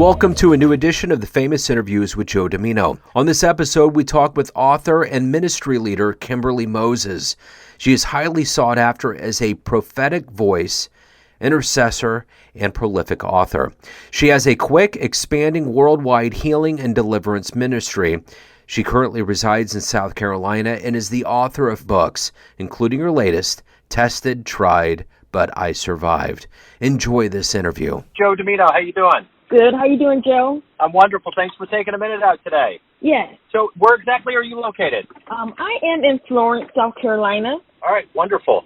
Welcome to a new edition of the Famous Interviews with Joe Dimino. On this episode, we talk with author and ministry leader Kimberly Moses. She is highly sought after as a prophetic voice, intercessor, and prolific author. She has a quick, expanding worldwide healing and deliverance ministry. She currently resides in South Carolina and is the author of books, including her latest, Tested, Tried, But I Survived. Enjoy this interview. Joe Dimino, how you doing? Good. How you doing, Joe? I'm wonderful. Thanks for taking a minute out today. Yes. So where exactly are you located? I am in Florence, South Carolina. All right, wonderful.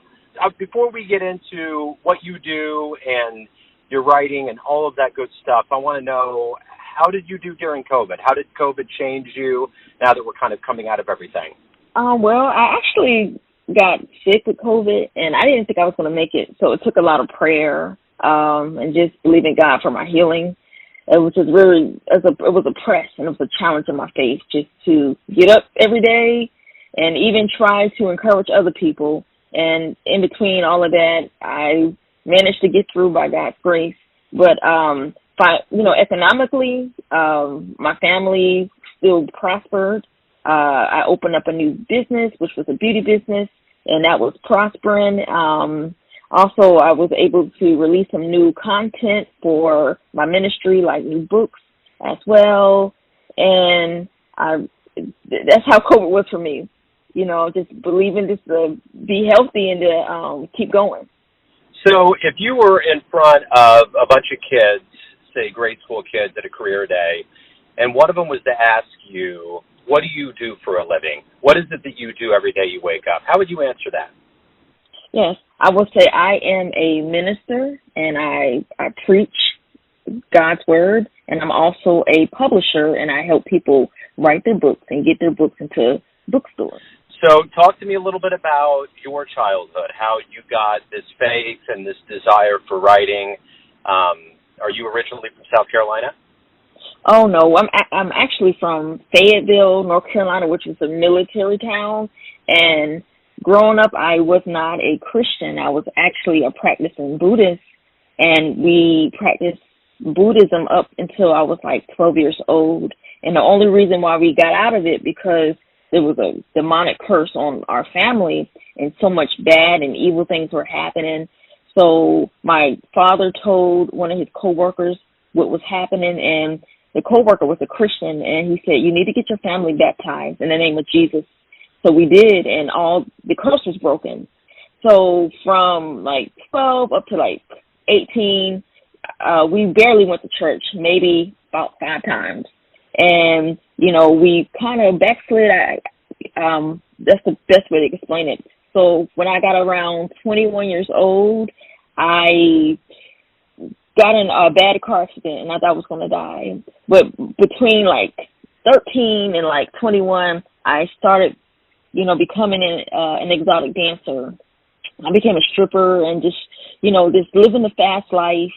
Before we get into what you do and your writing and all of that good stuff, I want to know, how did you do during COVID? How did COVID change you now that we're kind of coming out of everything? Well, I actually got sick with COVID, and I didn't think I was going to make it, so it took a lot of prayer and just believing God for my healing. It was just really, it was a press, and it was a challenge in my faith just to get up every day and even try to encourage other people. And in between all of that, I managed to get through by God's grace. But, economically, my family still prospered. I opened up a new business, which was a beauty business, and that was prospering. Also, I was able to release some new content for my ministry, like new books as well. And that's how COVID was for me. You know, just believing just to be healthy and to keep going. So if you were in front of a bunch of kids, say grade school kids at a career day, and one of them was to ask you, what do you do for a living? What is it that you do every day you wake up? How would you answer that? Yes, I would say I am a minister, and I preach God's word, and I'm also a publisher, and I help people write their books and get their books into bookstores. So talk to me a little bit about your childhood, how you got this faith and this desire for writing. Are you originally from South Carolina? Oh, no, I'm actually from Fayetteville, North Carolina, which is a military town, and growing up, I was not a Christian. I was actually a practicing Buddhist, and we practiced Buddhism up until I was like 12 years old. And the only reason why we got out of it because there was a demonic curse on our family, and so much bad and evil things were happening. So my father told one of his coworkers what was happening, and the coworker was a Christian, and he said, "You need to get your family baptized in the name of Jesus." So we did, and all the curse was broken. So from like 12 up to like 18, we barely went to church, maybe about 5 times. And, we kind of backslid. That's the best way to explain it. So when I got around 21 years old, I got in a bad car accident, and I thought I was going to die. But between like 13 and like 21, I started becoming an exotic dancer. I became a stripper and just living the fast life,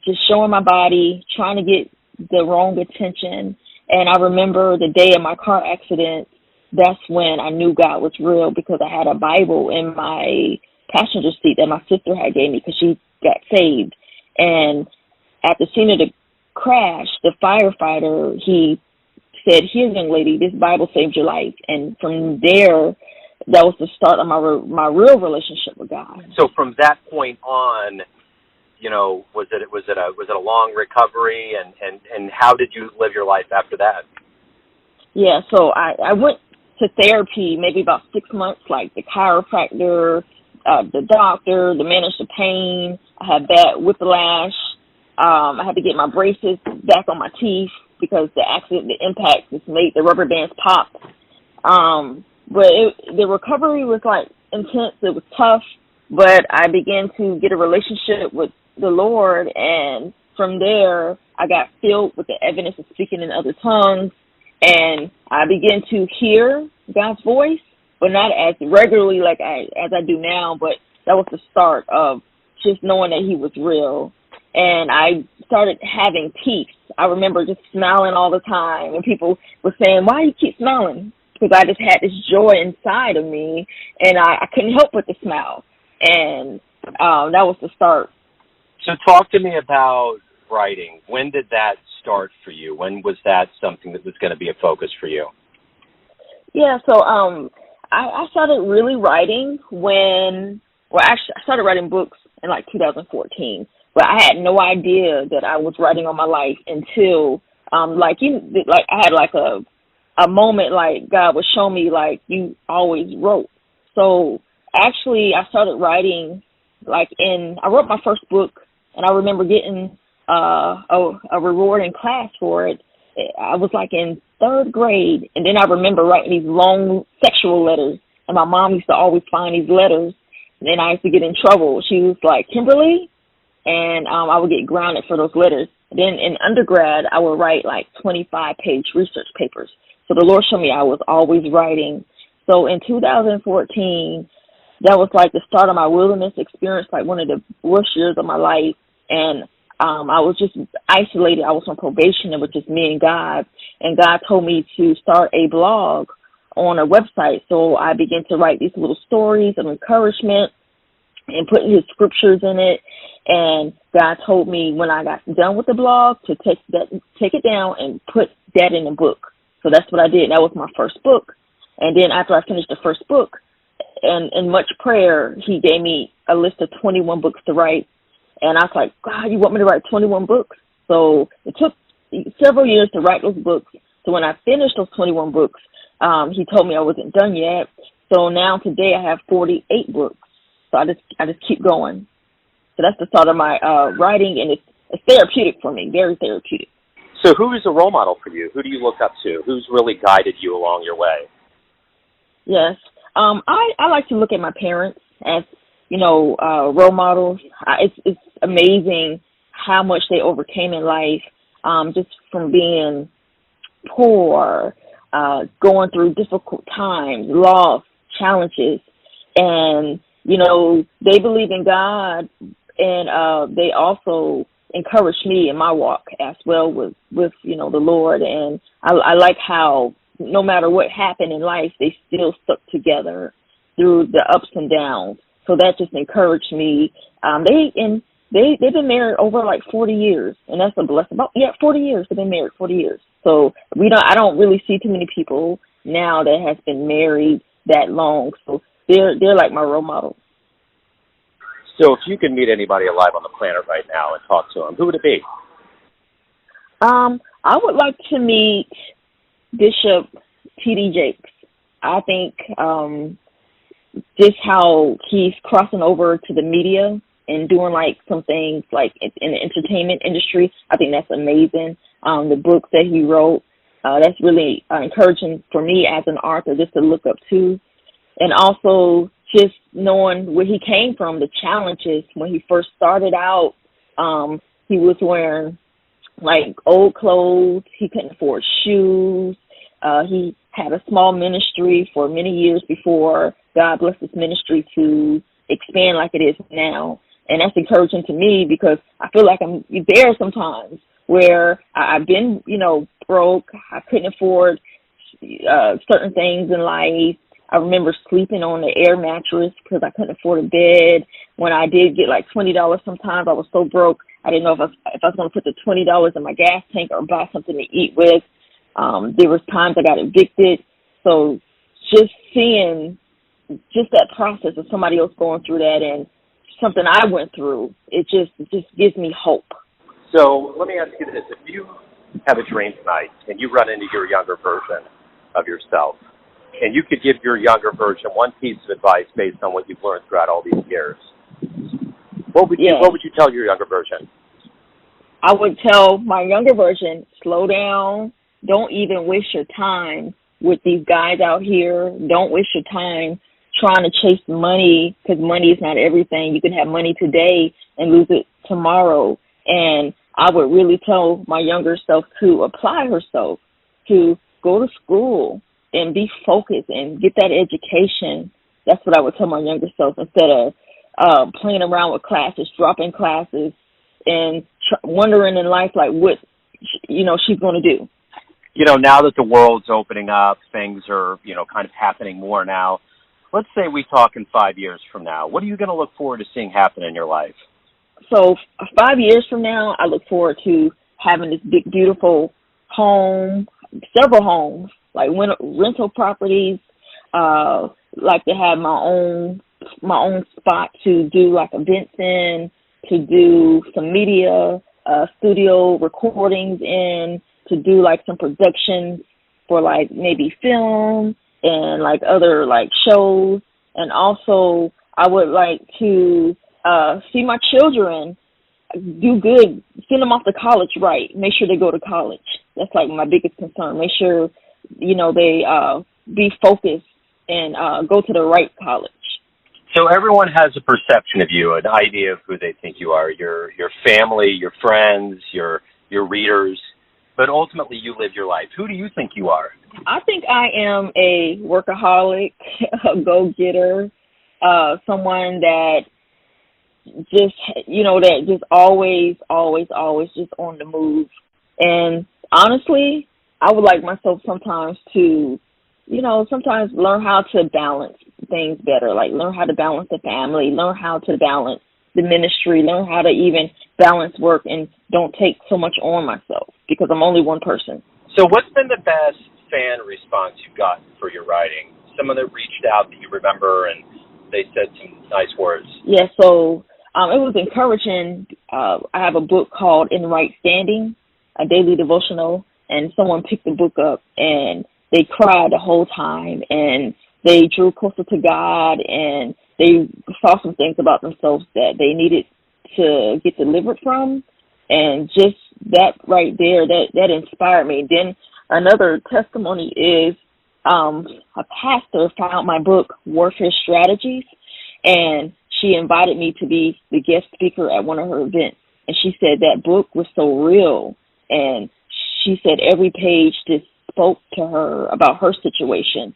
just showing my body, trying to get the wrong attention. And I remember the day of my car accident, that's when I knew God was real, because I had a Bible in my passenger seat that my sister had gave me because she got saved. And at the scene of the crash, the firefighter, he said, "Here, young lady, this Bible saved your life." And from there, that was the start of my real relationship with God. So from that point on, was it a long recovery, and how did you live your life after that? Yeah, so I went to therapy maybe about 6 months, like the chiropractor, the doctor, to manage the pain. I had bad whiplash. I had to get my braces back on my teeth because the accident, the impact just made the rubber bands pop. But the recovery was like intense. It was tough, but I began to get a relationship with the Lord, and from there I got filled with the evidence of speaking in other tongues, and I began to hear God's voice, but not as regularly as I do now. But that was the start of just knowing that He was real. And I started having peace. I remember just smiling all the time, and people were saying, "Why do you keep smiling?" Because I just had this joy inside of me, and I couldn't help but to smile. And that was the start. So talk to me about writing, when did that start for you? When was that something that was going to be a focus for you? Yeah, so I started really writing actually, I started writing books in like 2014, but I had no idea that I was writing on my life until, I had like a moment, like God would show me, like, you always wrote. So actually, I started writing, I wrote my first book, and I remember getting a reward in class for it. I was like in third grade, and then I remember writing these long sexual letters, and my mom used to always find these letters, and then I used to get in trouble. She was like, Kimberly, and I would get grounded for those letters. And then in undergrad, I would write like 25-page research papers. So the Lord showed me I was always writing. So in 2014, that was like the start of my wilderness experience, like one of the worst years of my life. And I was just isolated. I was on probation. It was just me and God. And God told me to start a blog on a website. So I began to write these little stories of encouragement and putting his scriptures in it. And God told me when I got done with the blog to take it down and put that in a book. So that's what I did. That was my first book. And then after I finished the first book, and in much prayer, he gave me a list of 21 books to write. And I was like, God, you want me to write 21 books? So it took several years to write those books. So when I finished those 21 books, he told me I wasn't done yet. So now today I have 48 books. So I just keep going. So that's the start of my writing, and it's therapeutic for me, very therapeutic. So who is a role model for you? Who do you look up to? Who's really guided you along your way? Yes. I like to look at my parents as, role models. It's amazing how much they overcame in life, just from being poor, going through difficult times, loss, challenges. And, they believe in God, and they also encouraged me in my walk as well with the Lord. And I like how no matter what happened in life, they still stuck together through the ups and downs. So that just encouraged me. They've been married over like 40 years, and that's a blessing. 40 years. They've been married 40 years. So I don't really see too many people now that has been married that long. So they're like my role models. So if you could meet anybody alive on the planet right now and talk to them, who would it be? I would like to meet Bishop T.D. Jakes. I think just how he's crossing over to the media and doing like some things like in the entertainment industry, I think that's amazing. The books that he wrote, that's really encouraging for me as an author just to look up to. And also just knowing where he came from, the challenges when he first started out. He was wearing like old clothes. He couldn't afford shoes. He had a small ministry for many years before God blessed his ministry to expand like it is now. And that's encouraging to me because I feel like I'm there sometimes where I've been, broke. I couldn't afford certain things in life. I remember sleeping on the air mattress because I couldn't afford a bed. When I did get like $20 sometimes, I was so broke, I didn't know if I was going to put the $20 in my gas tank or buy something to eat with. There was times I got evicted. So just seeing just that process of somebody else going through that and something I went through, it just gives me hope. So let me ask you this. If you have a dream tonight and you run into your younger version of yourself, and you could give your younger version one piece of advice based on what you've learned throughout all these years, what would you tell your younger version? I would tell my younger version, slow down. Don't even waste your time with these guys out here. Don't waste your time trying to chase money because money is not everything. You can have money today and lose it tomorrow. And I would really tell my younger self to apply herself, to go to school and be focused and get that education. That's what I would tell my younger self instead of playing around with classes, dropping classes, and wondering in life like what she's going to do. Now that the world's opening up, things are kind of happening more now. Let's say we talk in 5 years from now. What are you going to look forward to seeing happen in your life? So 5 years from now, I look forward to having this big, beautiful home, several homes, like rental properties. Like to have my own spot to do like events in, to do some media, studio recordings in, to do like some productions for like maybe film and like other like shows. And also I would like to see my children do good, send them off to college right, make sure they go to college. That's like my biggest concern. Make sure, they be focused and go to the right college. So everyone has a perception of you, an idea of who they think you are, your family, your friends, your readers, but ultimately you live your life. Who do you think you are? I think I am a workaholic, a go-getter, someone that just, that just always just on the move. And honestly, I would like myself sometimes to, sometimes learn how to balance things better, like learn how to balance the family, learn how to balance the ministry, learn how to even balance work and don't take so much on myself because I'm only one person. So what's been the best fan response you've gotten for your writing? Someone that reached out that you remember and they said some nice words. Yeah, so it was encouraging. I have a book called In Right Standing, a daily devotional, and someone picked the book up and they cried the whole time and they drew closer to God and they saw some things about themselves that they needed to get delivered from. And just that right there, that inspired me. Then another testimony is a pastor found my book, Warfare Strategies, and she invited me to be the guest speaker at one of her events. And she said that book was so real. And she said every page just spoke to her about her situation.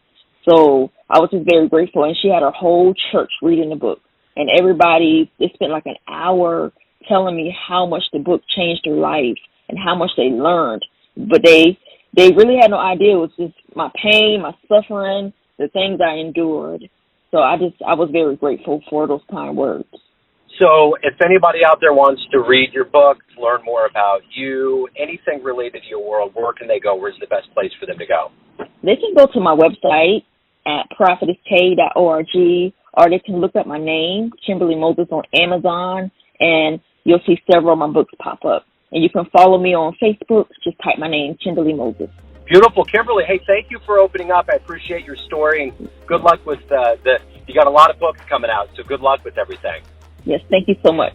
So I was just very grateful. And she had her whole church reading the book. And everybody, they spent like an hour telling me how much the book changed their life and how much they learned. But they really had no idea. It was just my pain, my suffering, the things I endured. So I was very grateful for those kind words. So if anybody out there wants to read your book, learn more about you, anything related to your world, where can they go? Where's the best place for them to go? They can go to my website at prophetessk.org, or they can look up my name, Kimberly Moses, on Amazon, and you'll see several of my books pop up. And you can follow me on Facebook. Just type my name, Kimberly Moses. Beautiful. Kimberly, hey, thank you for opening up. I appreciate your story, and good luck with you got a lot of books coming out, so good luck with everything. Yes, thank you so much.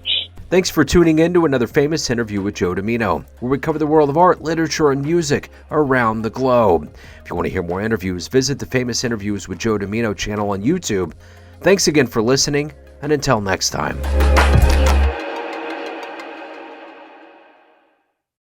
Thanks for tuning in to another famous interview with Joe Dimino, where we cover the world of art, literature, and music around the globe. If you want to hear more interviews, visit the Famous Interviews with Joe Dimino channel on YouTube. Thanks again for listening, and until next time.